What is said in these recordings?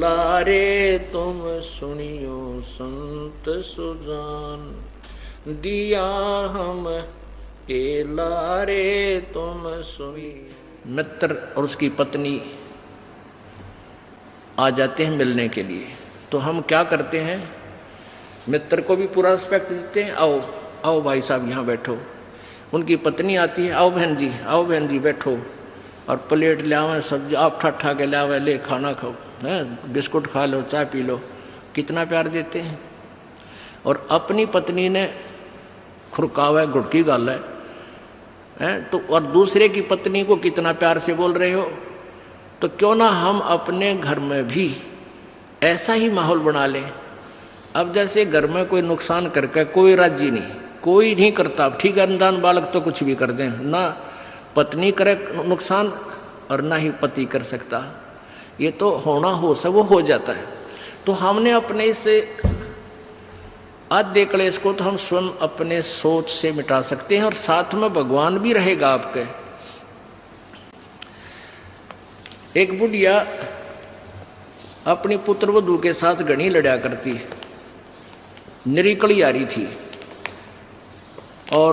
लारे तुम सुनियो संत सुजान, दिया हम के लारे तुम सुनियो। मित्र और उसकी पत्नी आ जाते हैं मिलने के लिए, तो हम क्या करते हैं, मित्र को भी पूरा रिस्पेक्ट देते हैं। आओ आओ भाई साहब यहाँ बैठो। उनकी पत्नी आती है, आओ बहन जी बैठो, और प्लेट ले आवे, सब्जी आप ठा के ले आवे, ले खाना खाओ, हैं बिस्कुट खा लो, चाय पी लो। कितना प्यार देते हैं। और अपनी पत्नी ने खुरकावा गुड़की गाल है तो, और दूसरे की पत्नी को कितना प्यार से बोल रहे हो। तो क्यों ना हम अपने घर में भी ऐसा ही माहौल बना लें। अब जैसे घर में कोई नुकसान करके कोई राजी नहीं, कोई नहीं करता। ठीक है, अनजान बालक तो कुछ भी कर दें, ना पत्नी करे नुकसान और ना ही पति कर सकता। ये तो होना हो सब वो हो जाता है। तो हमने अपने इससे आधे क्लेश को तो हम स्वयं अपने सोच से मिटा सकते हैं, और साथ में भगवान भी रहेगा आपके। एक बुढ़िया अपनी पुत्र वधू के साथ घनी लड़ा करती, निरीकली आ रही थी, और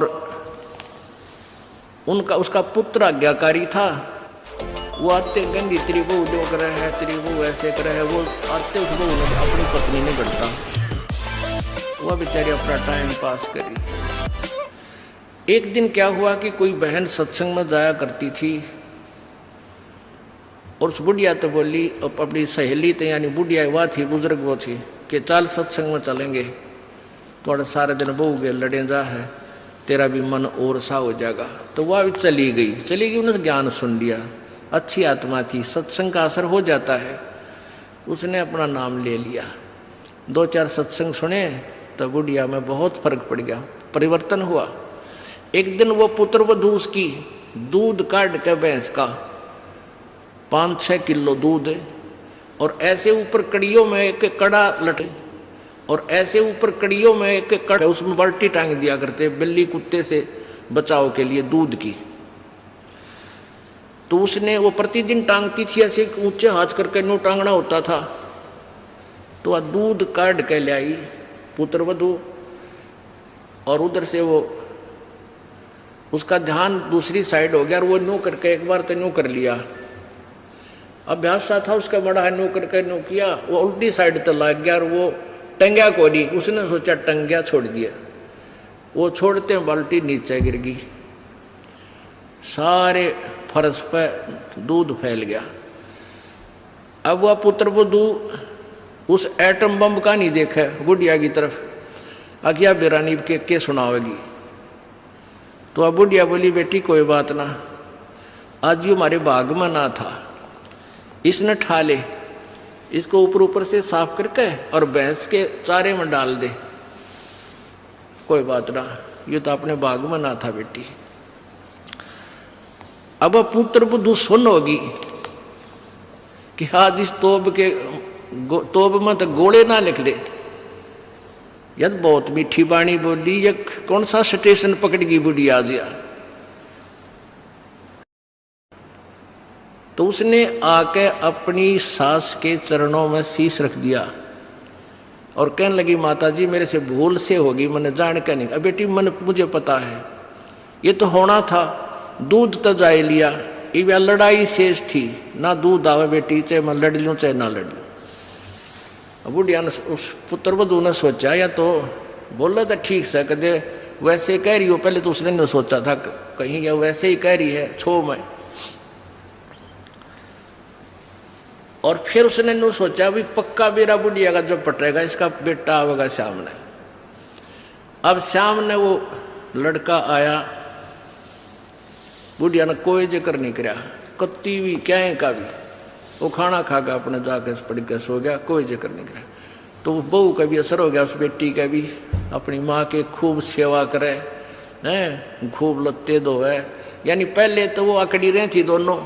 उसका पुत्र आज्ञाकारी था। वो आते गंदी तेरी बहू जो कर है, तेरी बहू ऐसे करे है, वो आते उस बहू ने अपनी पत्नी ने गढ़ता, वह बेचारी अपना टाइम पास करी। एक दिन क्या हुआ कि कोई बहन सत्संग में जाया करती थी, और उस बुढ़िया तो बोली, अपनी सहेली तो यानी बुढ़िया वह थी, बुजुर्ग वो थी, कि चल सत्संग में चलेंगे, थोड़ा सारे दिन बहू के लड़े जा है, तेरा भी मन और सा हो जाएगा। तो वह भी चली गई। उन्होंने ज्ञान सुन लिया, अच्छी आत्मा थी, सत्संग का असर हो जाता है। उसने अपना नाम ले लिया, 2-4 सत्संग सुने, तो बुढ़िया में बहुत फर्क पड़ गया, परिवर्तन हुआ। एक दिन वो पुत्र वधू उसकी दूध काट के भैंस का 5-6 किलो दूध, और ऐसे ऊपर कड़ियों में एक कड़ा लटे, और ऐसे ऊपर कड़ियों में एक कड़ा, उसमें बाल्टी टांग दिया करते बिल्ली कुत्ते से बचाव के लिए दूध की। तो उसने वो प्रतिदिन टांगती थी, ऐसे ऊंचे हाथ करके नो टांगना होता था। तो वह दूध काट के ले आई पुत्र वधू, और उधर से वो उसका ध्यान दूसरी साइड हो गया, और वो नो करके एक बार तो नो कर लिया, अभ्यास सा था उसका बड़ा है, नो करके नो किया, वो उल्टी साइड तो लग गया, और वो टंग्या को नहीं, उसने सोचा टंग्या छोड़ दिया, वो छोड़ते बाल्टी नीचे गिर गई, सारे फर्श पे दूध फैल गया। अब वह पुत्र वधू उस एटम बम का नहीं देखा बुढ़िया की तरफ, आज्ञा बेरानी के सुनावेगी। तो अब बुढ़िया बोली, बेटी कोई बात ना, आज ये हमारे भाग में ना था, इसने ठा ले, इसको ऊपर से साफ करके और भैंस के चारे में डाल दे, कोई बात ना, ये तो अपने बाग में ना था बेटी। अब पुत्र वधू सुन होगी कि आज इस तोब में तो गोले ना लिख ले, यद बहुत मीठी बाणी बोली, ये कौन सा स्टेशन पकड़ गई बुढ़ी आज या। तो उसने आके अपनी सास के चरणों में शीश रख दिया, और कहने लगी, माता जी मेरे से भूल से होगी, मैंने जान के नहीं। अब बेटी मुझे पता है, ये तो होना था, दूध तो जाए लिया, ये लड़ाई शेष थी, ना दूध आवे बेटी, चाहे मैं लड़ लूँ चाहे ना लड़ लूँ। अब बुढ़िया ने, उस पुत्र वधू ने सोचा, या तो बोला था ठीक से, कदे वैसे कह रही हो, पहले तो उसने नहीं सोचा था कहीं या वैसे ही कह रही है छो में। और फिर उसने नो सोचा भी पक्का बेरा बुढ़िया का जो पटेगा, इसका बेटा आवेगा सामने। अब सामने वो लड़का आया, बुढ़िया ने कोई जिक्र नहीं कराया, कत्ती भी क्या का भी, वो खाना खा के अपने जाके पड़ के सो गया, कोई जिक्र नहीं कराया। तो बहू का भी असर हो गया, उस बेटी का भी, अपनी माँ के खूब सेवा करे हैं, खूब लत्ते धोए। यानी पहले तो वो अकड़ी रही थी दोनों,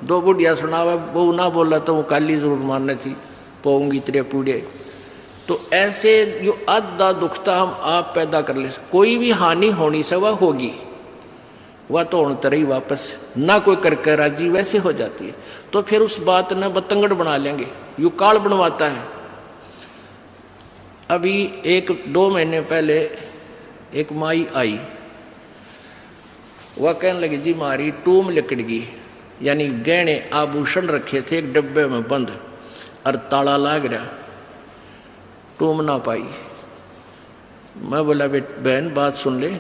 दो बुढ़िया सुनावा, बहू ना बोला तो वो काली जरूर मारने थी, पोंगी तेरे पूड़े। तो ऐसे जो आधा दुखता हम आप पैदा कर ले, कोई भी हानि होनी से वह होगी, वह तो होने तरह ही वापस ना कोई करके राजी वैसे हो जाती है। तो फिर उस बात ने बतंगड़ बना लेंगे, यू काल बनवाता है। अभी 1-2 महीने पहले एक माई आई, वह कहने लगी जी मारी टूम लिकड़ गई, यानी गहने आभूषण रखे थे एक डब्बे में बंद और ताला लाग रहा, टूम ना पाई। मैं बोला बहन बात सुन ले,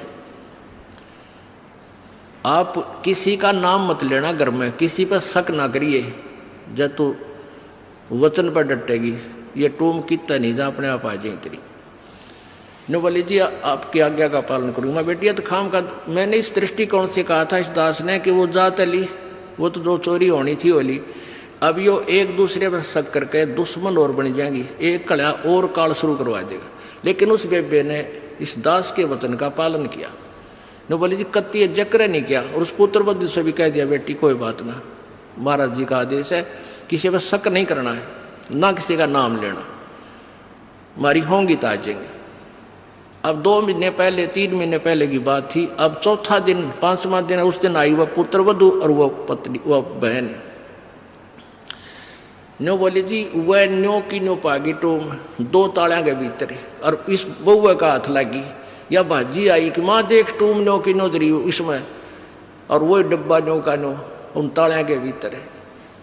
आप किसी का नाम मत लेना घर में, किसी पर शक ना करिए, जब तू वचन पर डटेगी ये टूम कितना नहीं जा अपने आप आ जाए तेरी। ने बोली जी आपकी आज्ञा का पालन करूँगा। मैं बेटी तो खाम का, मैंने इस दृष्टिकोण से कहा था इस दास ने कि वो जात ली, वो तो जो चोरी होनी थी वो ली। अब यो एक दूसरे पर शक करके दुश्मन और बन जाएंगी, एक कड़ा और काल शुरू करवा देगा। लेकिन उस बेबे ने इस दास के वचन का पालन किया। ने बोली जी कत्ती जक्र नहीं किया, और उस पुत्र बुद्धि से भी कह दिया बेटी कोई बात ना, महाराज जी का आदेश है किसी पर शक नहीं करना है, ना किसी का नाम लेना, हमारी होंगी तो आ जाएंगे। अब 2 महीने पहले 3 महीने पहले की बात थी। अब चौथा दिन 5वां दिन उस दिन आई वह पुत्र वधु और वह पत्नी वह बहन। न्यो बोली जी वह न्यो की न्यो पागी टूम 2 तालियां के भीतर, और इस बउआ का हाथ लगी या भाजी आई कि माँ देख टूम न्यो की न्यो दरी इसमें, और वही डब्बा न्यो का न्यो उन तालियां के भीतर है।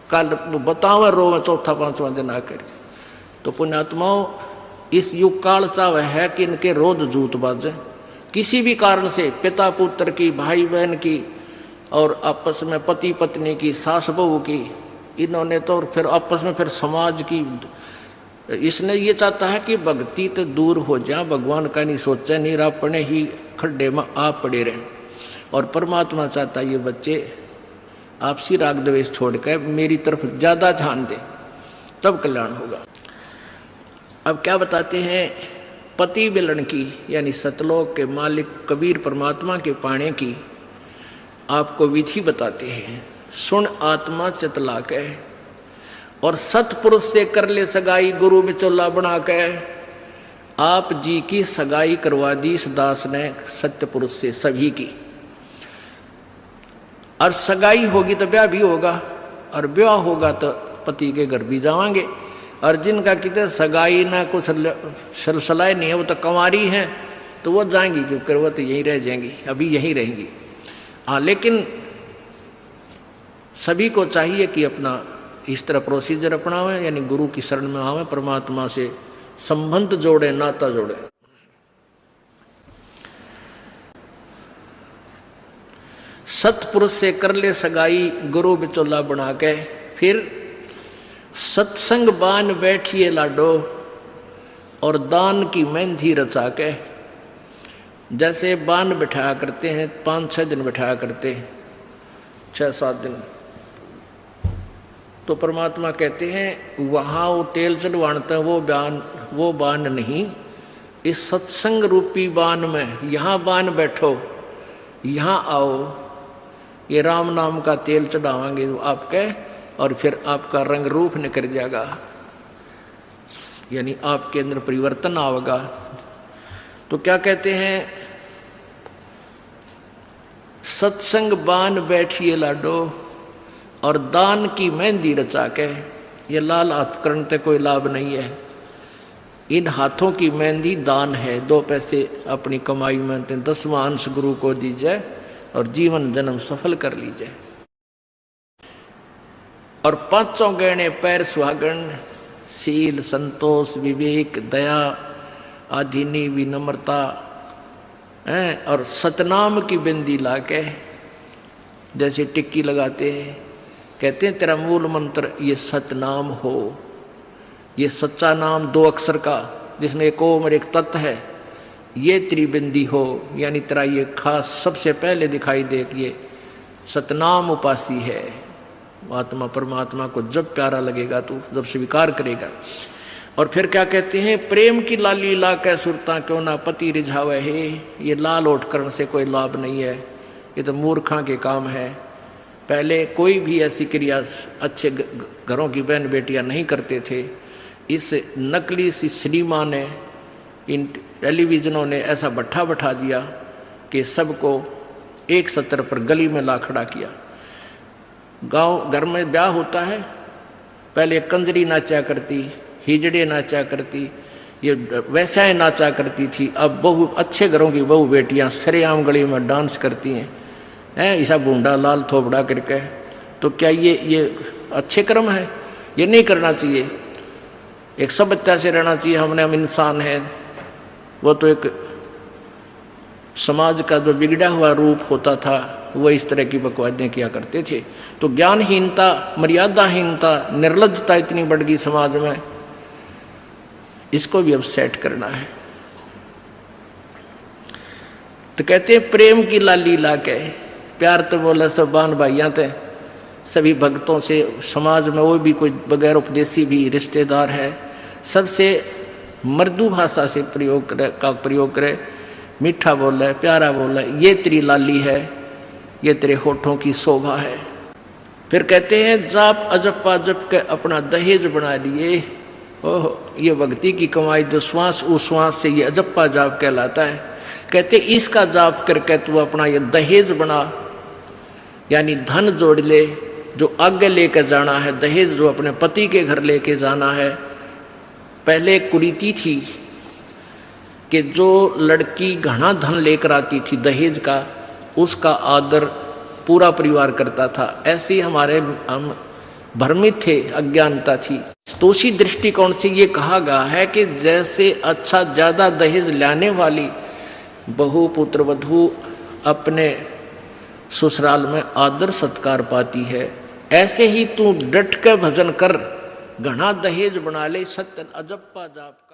कल बतावा रो में 4-5वां दिन आकर। तो पुण्यात्माओं इस युग काल चाव है कि इनके रोज जूत बाजे, किसी भी कारण से पिता पुत्र की, भाई बहन की, और आपस में पति पत्नी की, सास बहू की, इन्होंने तो फिर आपस में फिर समाज की। इसने ये चाहता है कि भक्ति तो दूर हो जाए, भगवान का नहीं सोचे, नहीं अपने ही खड्डे में आप पड़े रहें। और परमात्मा चाहता है ये बच्चे आपसी राग द्वेष छोड़कर मेरी तरफ ज़्यादा ध्यान दें, तब कल्याण होगा। अब क्या बताते हैं, पति मिलन की यानी सतलोक के मालिक कबीर परमात्मा के पाने की आपको विधि बताते हैं। सुन आत्मा चितला के और सतपुरुष से कर ले सगाई, गुरु बिचौला बना के। आप जी की सगाई करवा दी इस दास ने सत्य पुरुष से सभी की, और सगाई होगी तो ब्याह भी होगा, और ब्याह होगा तो पति के घर भी जावांगे। और जिनका कितने सगाई ना कुछ सलसलाए नहीं है, वो तो कंवारी हैं, तो वो जाएंगी, क्योंकि वो तो यहीं रह जाएंगी, अभी यहीं रहेंगी। हाँ, लेकिन सभी को चाहिए कि अपना इस तरह प्रोसीजर अपनावें, यानी गुरु की शरण में आवें, परमात्मा से संबंध जोड़े, नाता जोड़े। सतपुरुष से कर ले सगाई, गुरु बिचौला बना के। फिर सत्संग बान बैठिए लाडो और दान की मेहंदी रचा के। जैसे बान बिठाया करते हैं, 5-6 दिन बिठाया करते, 6-7 दिन, तो परमात्मा कहते हैं वहाँ वो तेल चढ़वाते हैं, वो बान नहीं, इस सत्संग रूपी बान में यहाँ बान बैठो, यहाँ आओ, ये राम नाम का तेल चढ़ावांगे आपके, और फिर आपका रंग रूप निकल जाएगा, यानी आपके अंदर परिवर्तन आएगा। तो क्या कहते हैं, सत्संग बान बैठिए लाडो और दान की मेहंदी रचा के। ये लाल हाथ करने से कोई लाभ नहीं है, इन हाथों की मेहंदी दान है। 2 पैसे अपनी कमाई में 10वां अंश गुरु को दीजिए और जीवन जन्म सफल कर लीजिए। और 5 गहने पैर सुहागन, शील, संतोष, विवेक, दया, आधीनी, विनम्रता, और सतनाम की बिंदी लाके, जैसे टिक्की लगाते हैं, कहते हैं तेरा मूल मंत्र ये सतनाम हो, ये सच्चा नाम 2 अक्षर का जिसमें एक ओम और एक तत् है, ये त्रिबिंदी हो, यानी तेरा ये खास सबसे पहले दिखाई दे कि ये सतनाम उपासी है। आत्मा परमात्मा को जब प्यारा लगेगा तो जब स्वीकार करेगा। और फिर क्या कहते हैं, प्रेम की लाली ला कै सुरता क्यों ना पति रिझावे है। ये लाल ओट करने से कोई लाभ नहीं है, ये तो मूर्खा के काम है। पहले कोई भी ऐसी क्रिया अच्छे घरों की बहन बेटियां नहीं करते थे। इस नकली सी सिनेमा ने, इन टेलीविजनों ने ऐसा भट्ठा बैठा दिया कि सबको एक सत्र पर गली में ला खड़ा किया। गांव घर में ब्याह होता है, पहले कंजरी नाचा करती, हिजड़े नाचा करती, ये वैसाएं नाचा करती थी। अब बहु अच्छे घरों की बहु बेटियां सरेआम गली में डांस करती हैं, ऐसा बूंदा लाल थोपड़ा करके। तो क्या ये अच्छे कर्म है? ये नहीं करना चाहिए। एक सभ्यता से रहना चाहिए। हमने हम इंसान है, वो तो एक समाज का जो बिगड़ा हुआ रूप होता था वो इस तरह की बकवादें किया करते थे। तो ज्ञानहीनता, मर्यादाहीनता, निर्लज्जता इतनी बढ़ गई समाज में, इसको भी अब सेट करना है। तो कहते हैं प्रेम की लाली लाके, प्यार तो बोला सब बान भाइयां थे, सभी भक्तों से, समाज में वो भी कोई बगैर उपदेशी भी रिश्तेदार है, सबसे मृदु भाषा से प्रयोग करे, मीठा बोल है, प्यारा बोल है, ये तेरी लाली है, ये तेरे होठों की शोभा है। फिर कहते हैं जाप अजप्पा जप के अपना दहेज बना लिए। ओह, ये भक्ति की कमाई जो श्वास उश्वास से ये अजप्पा जाप कहलाता है। कहते इसका जाप करके तू अपना ये दहेज बना, यानी धन जोड़ ले जो आगे लेकर जाना है, दहेज जो अपने पति के घर लेके जाना है। पहले एक कुरीति थी कि जो लड़की घना धन लेकर आती थी दहेज का, उसका आदर पूरा परिवार करता था। ऐसे ही हम भ्रमित थे, अज्ञानता थी। तो उसी दृष्टिकोण से ये कहा गया है कि जैसे अच्छा ज्यादा दहेज लाने वाली बहु पुत्र वधू अपने ससुराल में आदर सत्कार पाती है, ऐसे ही तू डट के भजन कर, घना दहेज बना ले, सत्य अजप्पा जाप।